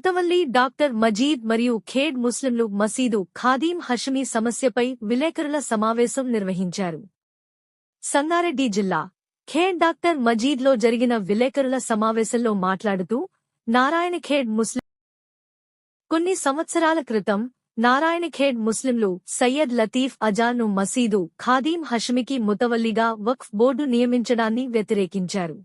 Mutawalli doctor మజీద్ మరియు ఖేడ్ ముస్లింలు మసీదు ఖాదీం హషమీ సమస్యపై విలేకరుల సమావేశం నిర్వహించారు. సంగారెడ్డి జిల్లా ఖేడ్ డాక్టర్ మజీద్లో జరిగిన విలేకరుల సమావేశంలో మాట్లాడుతూ నారాయణఖేడ్ ముస్లిం కొన్ని సంవత్సరాల క్రితం నారాయణఖేడ్ ముస్లింలు సయ్యద్ లతీఫ్ అజార్ను మసీదు ఖాదీం హషమీకి ముతవల్లిగా వక్ఫ్ బోర్డు నియమించడాన్ని వ్యతిరేకించారు.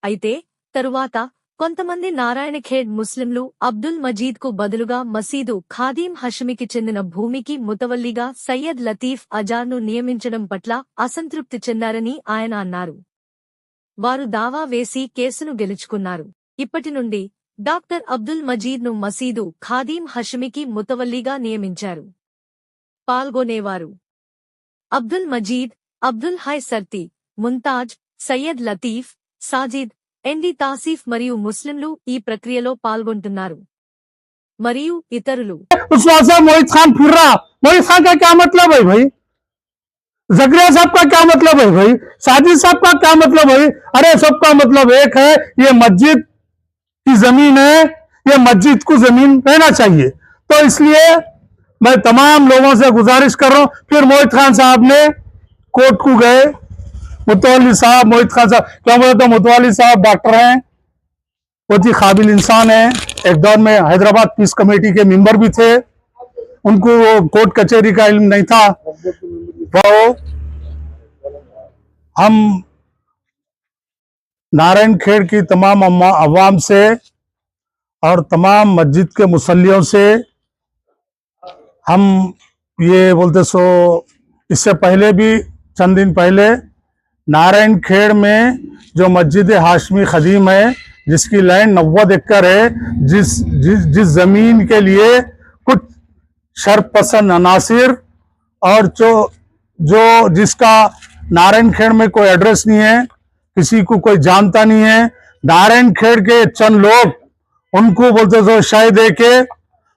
అయితే తరువాత కొంతమంది నారాయణఖేడ్ ముస్లింలు అబ్దుల్ మజీద్కు బదులుగా మసీదు ఖాదీం హషమీకి చెందిన భూమికి ముతవల్లిగా సయ్యద్ లతీఫ్ అజార్ను నియమించడం పట్ల అసంతృప్తి చెందారని ఆయన అన్నారు. వారు దావా వేసి కేసును గెలుచుకున్నారు. ఇప్పటి నుండి డాక్టర్ అబ్దుల్ మజీద్ను మసీదు ఖాదీం హషమీకి ముతవల్లిగా నియమించారు. పాల్గొనేవారు అబ్దుల్ మజీద్, అబ్దుల్ హై సర్తి, ముంతాజ్, సయ్యద్ లతీఫ్, సాజిద్, ఎన్డి తాసిఫ్ మరియు ముస్లింలు ఈ ప్రక్రియలో పాల్గొంటున్నారు మరియు ఇతరులు. मोहित खान फिर रहा, मोहित खान का क्या मतलब है भाई? जकरिया साहब का क्या मतलब है भाई? साजिद साहब का क्या मतलब है? अरे सबका मतलब एक है, ये मस्जिद की जमीन है, ये मस्जिद को जमीन रहना चाहिए। तो इसलिए मैं तमाम लोगों से गुजारिश कर रहा हूं। फिर मोहित खान साहब ने कोर्ट को गए, मुतवल्ली साहब, मोहित खान साहब, क्या बोले तो मुतवल्ली साहब डॉक्टर हैं, बहुत ही काबिल इंसान है, एक दौर में हैदराबाद पीस कमेटी के मेंबर भी थे, उनको कोर्ट कचहरी का इल्म नहीं था। वो हम नारायणखेड़ की तमाम अवाम से और तमाम मस्जिद के मुसल्लियों से हम ये बोलते सो, इससे पहले भी चंद दिन पहले नारायणखेड़ में जो मस्जिद हाशमी खदीम है, जिसकी लैंड 90 एकड़ है, जिस जमीन के लिए कुछ शरपसंद अनासिर और जो जिसका नारायणखेड़ में कोई एड्रेस नहीं है, किसी को कोई जानता नहीं है, नारायणखेड़ के चंद लोग उनको बोलते तो शायद दे के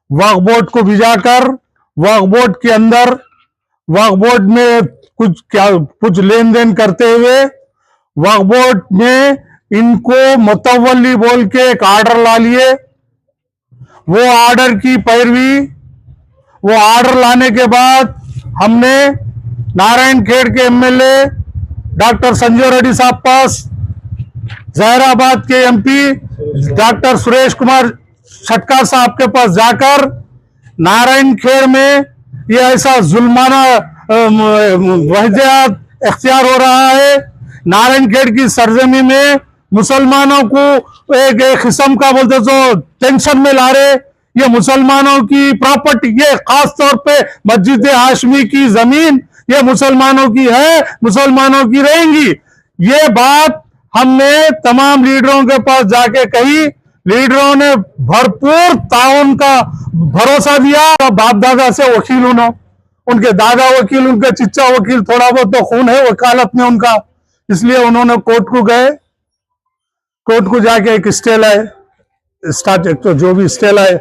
वक्फ बोर्ड को भिजाकर वक्फ बोर्ड के अंदर वक्फ बोर्ड में कुछ लेन देन करते हुए वक्फ बोर्ड में इनको मुतवल्ली बोल के एक आर्डर ला लिए। वो आर्डर की पैरवी, वो आर्डर लाने के बाद हमने नारायणखेड़ के एमएलए डॉक्टर संजय रेड्डी साहब पास, जहराबाद के एमपी डॉक्टर सुरेश कुमार छटका साहब के पास जाकर नारायणखेड़ में ये ऐसा जुल्माना वजह इख्तियार हो रहा है, नारायणखेड़ की सरजमी में मुसलमानों को एक किस्म का बोलते तो टेंशन में ला रहे। ये मुसलमानों की प्रॉपर्टी, ये खास तौर पे मस्जिद हाशमी की जमीन ये मुसलमानों की है, मुसलमानों की रहेंगी। ये बात हमने तमाम लीडरों के पास जाके कही, लीडरों ने भरपूर ताउन का भरोसा दिया। बाप दादा से वकील उनके दादा वकील, उनके चिच्चा वकील, थोड़ा बहुत तो खून है वकालत में उनका, इसलिए उन्होंने कोर्ट को गए। कोर्ट को जाके एक स्टे लाए, तो जो भी स्टे लाए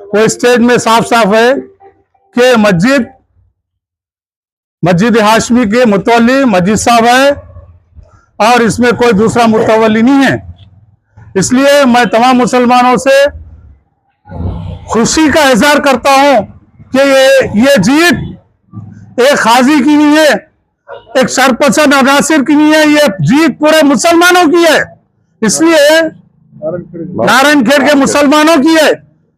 वो स्टेज में साफ साफ है कि मस्जिद हाशमी के मुतवल्ली मजीद साहब है और इसमें कोई दूसरा मुतवल्ली नहीं है। इसलिए मैं तमाम मुसलमानों से खुशी का इजहार करता हूं कि ये जीत एक खाजी की नहीं है, एक शरपसंद अनासिर की नहीं है, ये जीत पूरे मुसलमानों की है। इसलिए नारायणखेड़ के मुसलमानों की है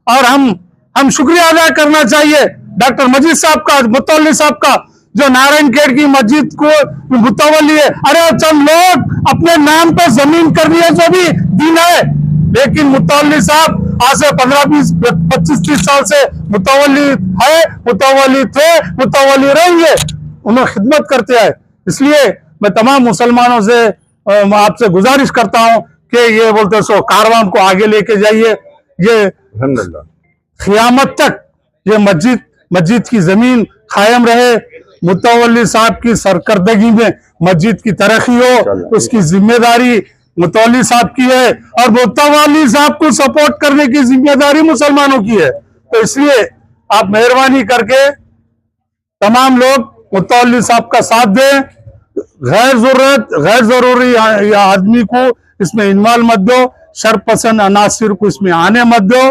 और हम शुक्रिया अदा करना चाहिए डॉक्टर मजीद साहब का, मुतवल्ली साहब का, जो नारायणखेड़ की मस्जिद को मुतवल्ली है। अरे चंद लोग अपने नाम पर जमीन कर रही है जो भी दिन है, लेकिन मुतवल्ली साहब आज से 15, 20, 25, 30 साल से मुतवल्ली है, मुतवल्ली थे, मुतवल्ली रहेंगे, उन्हें खिदमत करते हैं। इसलिए मैं तमाम मुसलमानों से आपसे गुजारिश करता हूं कि ये बोलते सो कारवां को आगे लेके जाइए। ये क़यामत तक ये मस्जिद की जमीन कायम रहे, मुतवल्ली साहब की सरकर्दगी में मस्जिद की तरक्की हो, उसकी जिम्मेदारी मुतवल्ली साहब की है और मुतवल्ली साहब को सपोर्ट करने की जिम्मेदारी मुसलमानों की है। तो इसलिए आप मेहरबानी करके तमाम लोग मुतवल्ली साहब का साथ दें, गैर जरूरी आदमी को इसमें इन्वॉल्व मत दो, शरपसंद अनासिर को इसमें आने मत दो।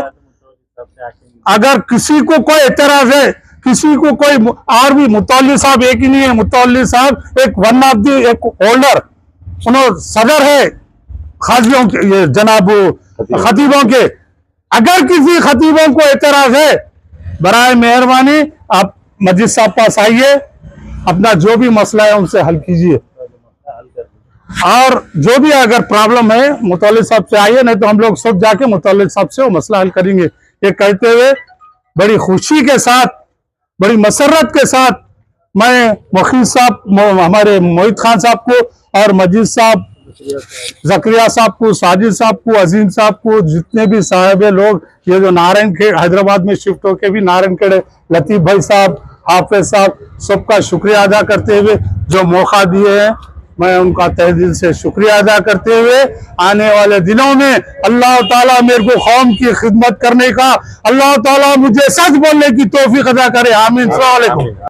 अगर किसी को कोई एतराज है, किसी को कोई और भी मुतौल्ली साहब एक ही नहीं है, मुतौल्ली साहब एक वन ऑफ दी एक होल्डर उन्होंने सदर है खाजियों के, ये जनाब खतीबों के। अगर किसी खतीबों को एतराज है, बराए मेहरबानी आप मस्जिद साहब पास आइए, अपना जो भी मसला है उनसे हल कीजिए, और जो भी अगर प्रॉब्लम है मुतौल्लिद साहब से आइए, नहीं तो हम लोग सब जाके मुतौल्लिद साहब से वो मसला हल करेंगे। ये कहते हुए बड़ी खुशी के साथ, बड़ी मसरत के साथ मैं वकील साहब, हमारे मोहित खान साहब को और मजीद साहब, जकरिया साहब को, साजिद साहब को, अजीम साहब को, जितने भी साहब लोग ये जो नारायणखेड़ हैदराबाद में शिफ्ट होके भी नारायणखेड़, लतीफ भाई साहब, हाफिज साहब, सबका शुक्रिया अदा करते हुए जो मौका दिए हैं, मैं उनका तहे दिल से शुक्रिया अदा करते हुए आने वाले दिनों में अल्लाह ताला मेरे को कौम की खिदमत करने का, अल्लाह ताला मुझे सच बोलने की तौफीक अदा करे। आमीन। अस्सलाम वालेकुम।